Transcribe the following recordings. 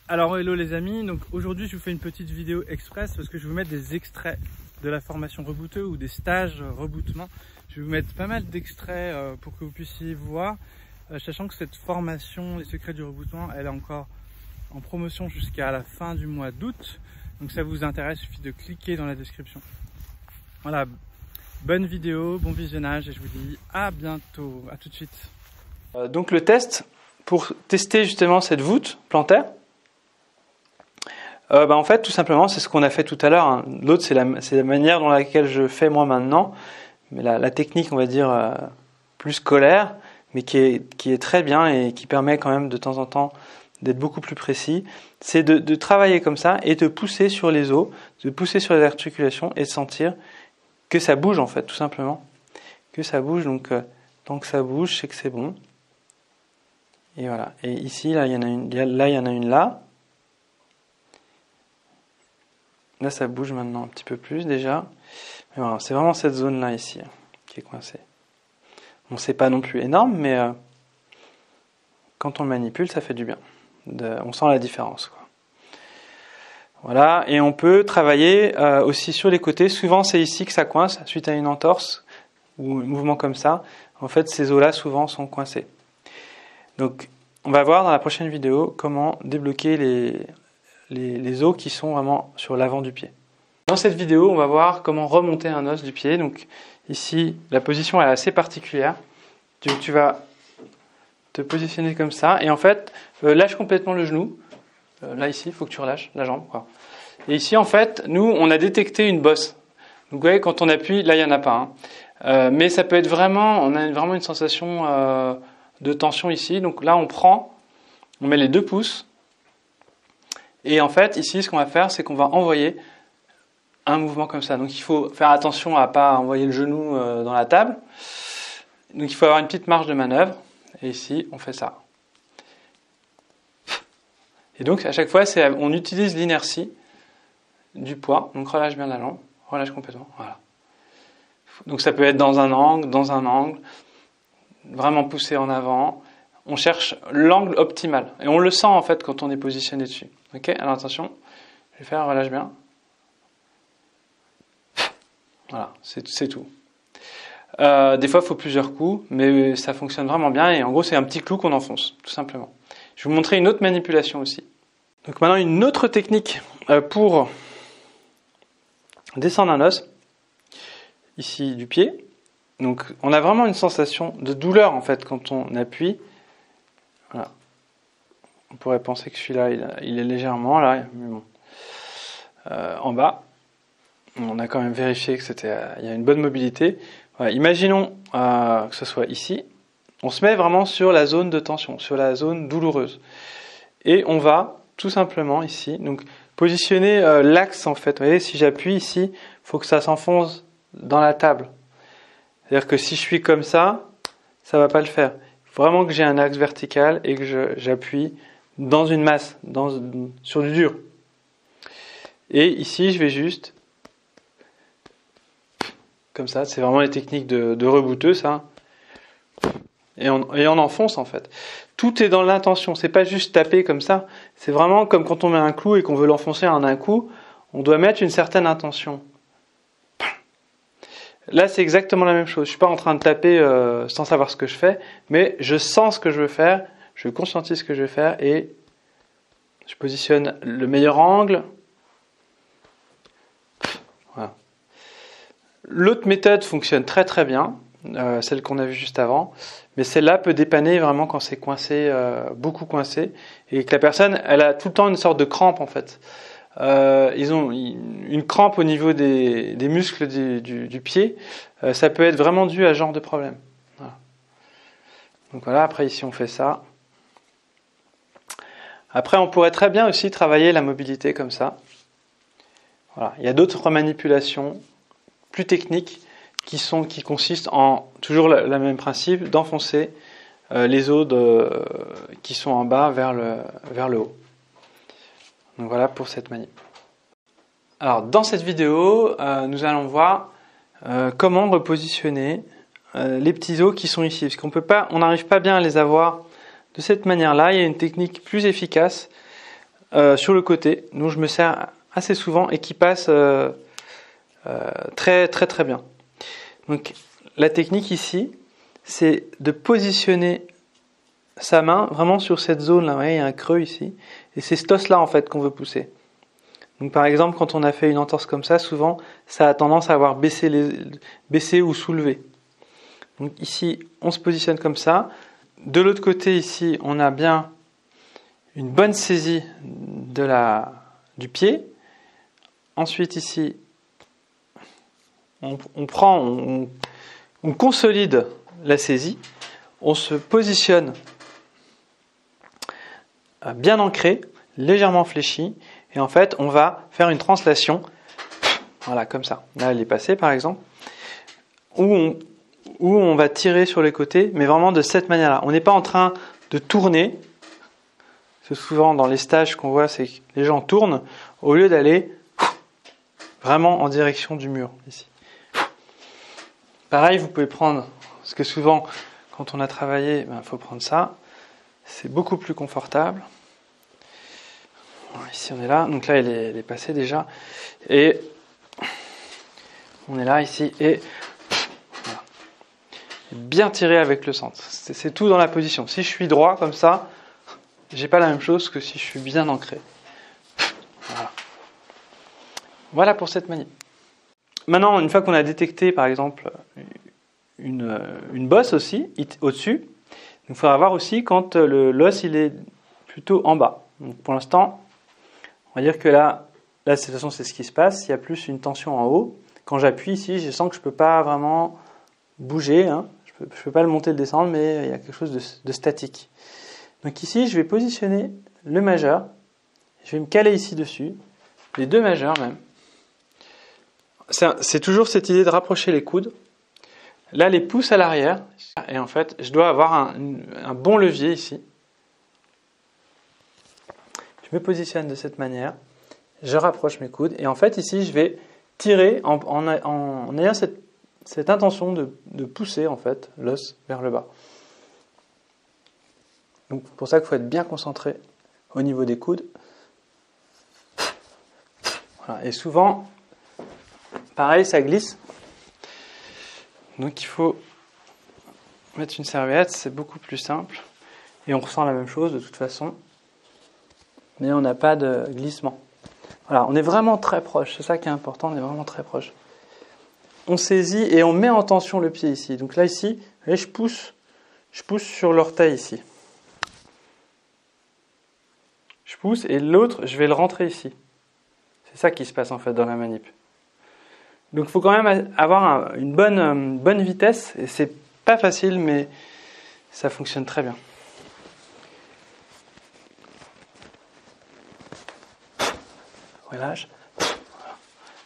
Alors hello les amis, donc aujourd'hui je vous fais une petite vidéo express parce que je vais vous mettre des extraits de la formation rebooteux ou des stages rebootement. Je vais vous mettre pas mal d'extraits pour que vous puissiez voir, sachant que cette formation, les secrets du rebootement, elle est encore en promotion jusqu'à la fin du mois d'août. Donc ça vous intéresse, il suffit de cliquer dans la description. Voilà, bonne vidéo, bon visionnage et je vous dis à bientôt, à tout de suite. Donc le test, pour tester justement cette voûte plantaire, en fait, tout simplement, c'est ce qu'on a fait tout à l'heure. Hein. L'autre, c'est la manière dont laquelle je fais moi maintenant, mais la technique, on va dire, plus scolaire, mais qui est très bien et qui permet quand même de temps en temps d'être beaucoup plus précis. C'est de travailler comme ça et de pousser sur les os, de pousser sur les articulations et de sentir que ça bouge en fait, tout simplement. Que ça bouge, donc tant que ça bouge, c'est que c'est bon. Et voilà. Et ici, là, il y en a une là. Là, ça bouge maintenant un petit peu plus déjà. Mais voilà, c'est vraiment cette zone-là ici qui est coincée. Bon, c'est pas non plus énorme, mais quand on le manipule, ça fait du bien. On sent la différence, quoi. Voilà, et on peut travailler aussi sur les côtés. Souvent, c'est ici que ça coince, suite à une entorse ou un mouvement comme ça. En fait, ces os-là, souvent, sont coincés. Donc, on va voir dans la prochaine vidéo comment débloquer les os qui sont vraiment sur l'avant du pied. Dans cette vidéo, on va voir comment remonter un os du pied. Donc ici, la position est assez particulière. Tu vas te positionner comme ça et en fait, lâche complètement le genou. Là ici, il faut que tu relâches la jambe, quoi. Et ici, en fait, nous, on a détecté une bosse. Donc vous voyez, quand on appuie, là, il n'y en a pas. Hein. Mais ça peut être vraiment, on a vraiment une sensation de tension ici. Donc là, on met les 2 pouces. Et en fait, ici, ce qu'on va faire, c'est qu'on va envoyer un mouvement comme ça. Donc il faut faire attention à ne pas envoyer le genou dans la table. Donc il faut avoir une petite marge de manœuvre. Et ici, on fait ça. Et donc à chaque fois, on utilise l'inertie du poids. Donc relâche bien la jambe. Relâche complètement. Voilà. Donc ça peut être dans un angle. Vraiment pousser en avant. On cherche l'angle optimal. Et on le sent en fait quand on est positionné dessus. Ok, alors attention, je vais faire, relâche bien. Voilà, c'est tout. Des fois, il faut plusieurs coups, mais ça fonctionne vraiment bien. Et en gros, c'est un petit clou qu'on enfonce, tout simplement. Je vais vous montrer une autre manipulation aussi. Donc maintenant, une autre technique pour descendre un os, ici du pied. Donc, on a vraiment une sensation de douleur en fait quand on appuie. Voilà. On pourrait penser que celui-là, il est légèrement là, mais bon. En bas, on a quand même vérifié que il y a une bonne mobilité. Voilà. Imaginons que ce soit ici. On se met vraiment sur la zone de tension, sur la zone douloureuse. Et on va tout simplement ici, donc positionner l'axe en fait. Vous voyez, si j'appuie ici, il faut que ça s'enfonce dans la table. C'est-à-dire que si je suis comme ça ne va pas le faire. Il faut vraiment que j'ai un axe vertical et que j'appuie dans une masse, sur du dur. Et ici, je vais juste, comme ça, c'est vraiment les techniques de rebooteux, ça. Et on enfonce, en fait. Tout est dans l'intention, c'est pas juste taper comme ça. C'est vraiment comme quand on met un clou et qu'on veut l'enfoncer en un coup, on doit mettre une certaine intention. Là, c'est exactement la même chose. Je suis pas en train de taper sans savoir ce que je fais, mais je sens ce que je veux faire, je conscientise ce que je vais faire et je positionne le meilleur angle. Voilà. L'autre méthode fonctionne très très bien, celle qu'on a vue juste avant, mais celle-là peut dépanner vraiment quand c'est coincé, beaucoup coincé, et que la personne, elle a tout le temps une sorte de crampe en fait. Ils ont une crampe au niveau des muscles du pied. Ça peut être vraiment dû à ce genre de problème. Voilà. Donc voilà, après ici on fait ça. Après on pourrait très bien aussi travailler la mobilité comme ça. Voilà. Il y a d'autres manipulations plus techniques qui consistent en toujours le même principe d'enfoncer les os qui sont en bas vers le haut. Donc voilà pour cette manip. Alors dans cette vidéo, nous allons voir comment repositionner les petits os qui sont ici, parce on n'arrive pas bien à les avoir de cette manière-là. Il y a une technique plus efficace sur le côté, dont je me sers assez souvent et qui passe très très très bien. Donc la technique ici, c'est de positionner sa main vraiment sur cette zone là. Vous voyez, il y a un creux ici, et c'est cet os là en fait qu'on veut pousser. Donc par exemple, quand on a fait une entorse comme ça, souvent ça a tendance à avoir baissé ou soulevé. Donc ici, on se positionne comme ça. De l'autre côté ici, on a bien une bonne saisie du pied. Ensuite ici, on consolide la saisie. On se positionne bien ancré, légèrement fléchi. Et en fait, on va faire une translation. Voilà, comme ça. Là, elle est passée par exemple. Où on va tirer sur les côtés, mais vraiment de cette manière-là. On n'est pas en train de tourner. C'est souvent dans les stages qu'on voit, c'est que les gens tournent au lieu d'aller vraiment en direction du mur ici. Pareil, vous pouvez prendre, parce que souvent quand on a travaillé, il faut prendre ça. C'est beaucoup plus confortable. Ici on est là, donc là elle est passée déjà, et on est là ici et voilà. Bien tiré avec le centre. C'est tout dans la position. Si je suis droit comme ça, j'ai pas la même chose que si je suis bien ancré. Voilà. Voilà pour cette manip. Maintenant, une fois qu'on a détecté par exemple une bosse aussi au-dessus, il faudra voir aussi quand l'os il est plutôt en bas. Donc pour l'instant, on va dire que là de toute façon c'est ce qui se passe. Il y a plus une tension en haut. Quand j'appuie ici, je sens que je peux pas vraiment bouger. Hein. Je peux pas le monter, le descendre, mais il y a quelque chose de statique. Donc ici, je vais positionner le majeur. Je vais me caler ici dessus, les deux majeurs même. C'est toujours cette idée de rapprocher les coudes. Là, les pouces à l'arrière. Et en fait, je dois avoir un bon levier ici. Je me positionne de cette manière. Je rapproche mes coudes. Et en fait, ici, je vais tirer en ayant cette intention de pousser en fait l'os vers le bas. Donc, c'est pour ça qu'il faut être bien concentré au niveau des coudes. Voilà. Et souvent, pareil, ça glisse. Donc il faut mettre une serviette, c'est beaucoup plus simple. Et on ressent la même chose de toute façon. Mais on n'a pas de glissement. Voilà, on est vraiment très proche. C'est ça qui est important, on est vraiment très proche. On saisit et on met en tension le pied ici. Donc là, ici, vous voyez, je pousse sur l'orteil ici. Je pousse et l'autre, je vais le rentrer ici. C'est ça qui se passe en fait dans la manip. Donc il faut quand même avoir une bonne vitesse, et c'est pas facile, mais ça fonctionne très bien. Relâche.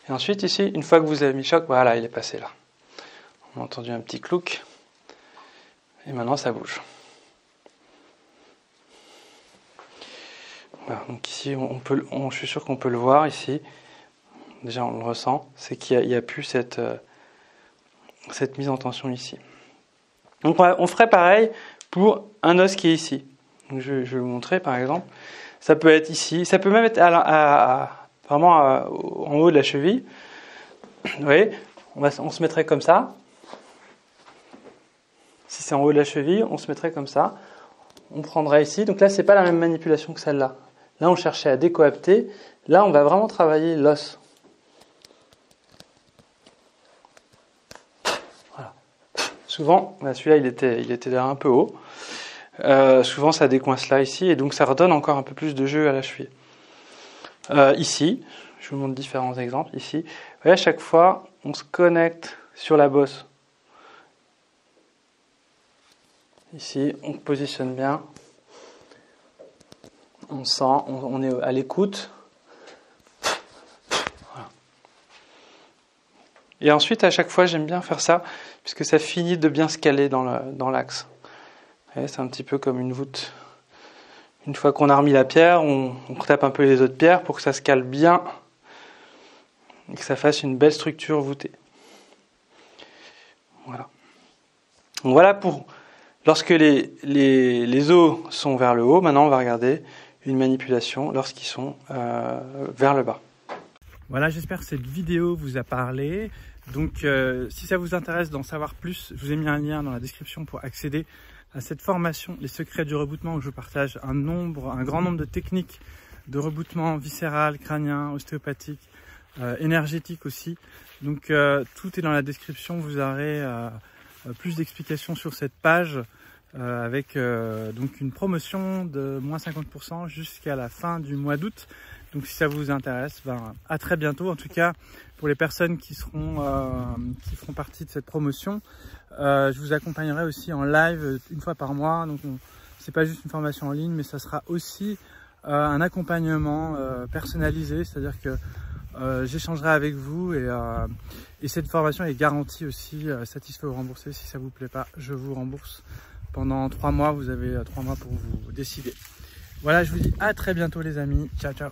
Et ensuite ici, une fois que vous avez mis le choc, voilà, il est passé là. On a entendu un petit clouc, et maintenant ça bouge. Voilà, donc ici, je suis sûr qu'on peut le voir ici. Déjà on le ressent, c'est qu'il n'y a plus cette mise en tension ici. Donc on ferait pareil pour un os qui est ici. Donc je vais vous montrer par exemple. Ça peut être ici, ça peut même être vraiment en haut de la cheville. Vous voyez, on se mettrait comme ça. Si c'est en haut de la cheville, on se mettrait comme ça. On prendrait ici. Donc là, c'est pas la même manipulation que celle-là. Là, on cherchait à décoapter. Là, on va vraiment travailler l'os. Souvent, celui-là il était un peu haut. Souvent ça décoince là ici et donc ça redonne encore un peu plus de jeu à la cheville. Ici, je vous montre différents exemples. Ici, vous voyez, à chaque fois on se connecte sur la bosse. Ici, on positionne bien. On sent, on est à l'écoute. Voilà. Et ensuite, à chaque fois, j'aime bien faire ça, puisque ça finit de bien se caler dans l'axe. C'est un petit peu comme une voûte. Une fois qu'on a remis la pierre, on retape un peu les autres pierres pour que ça se cale bien et que ça fasse une belle structure voûtée. Voilà. Donc voilà pour lorsque les os sont vers le haut. Maintenant, on va regarder une manipulation lorsqu'ils sont vers le bas. Voilà, j'espère que cette vidéo vous a parlé. Donc si ça vous intéresse d'en savoir plus, je vous ai mis un lien dans la description pour accéder à cette formation, les secrets du rebootement, où je partage un grand nombre de techniques de rebootement viscéral, crânien, ostéopathique, énergétique aussi. Donc tout est dans la description, vous aurez plus d'explications sur cette page avec donc une promotion de moins 50% jusqu'à la fin du mois d'août. Donc si ça vous intéresse, à très bientôt. En tout cas, pour les personnes qui feront partie de cette promotion, je vous accompagnerai aussi en live une fois par mois. Donc c'est pas juste une formation en ligne, mais ça sera aussi un accompagnement personnalisé, c'est-à-dire que j'échangerai avec vous et cette formation est garantie aussi satisfait ou remboursé. Si ça vous plaît pas, je vous rembourse pendant 3 mois. Vous avez 3 mois pour vous décider. Voilà, je vous dis à très bientôt les amis. Ciao, ciao.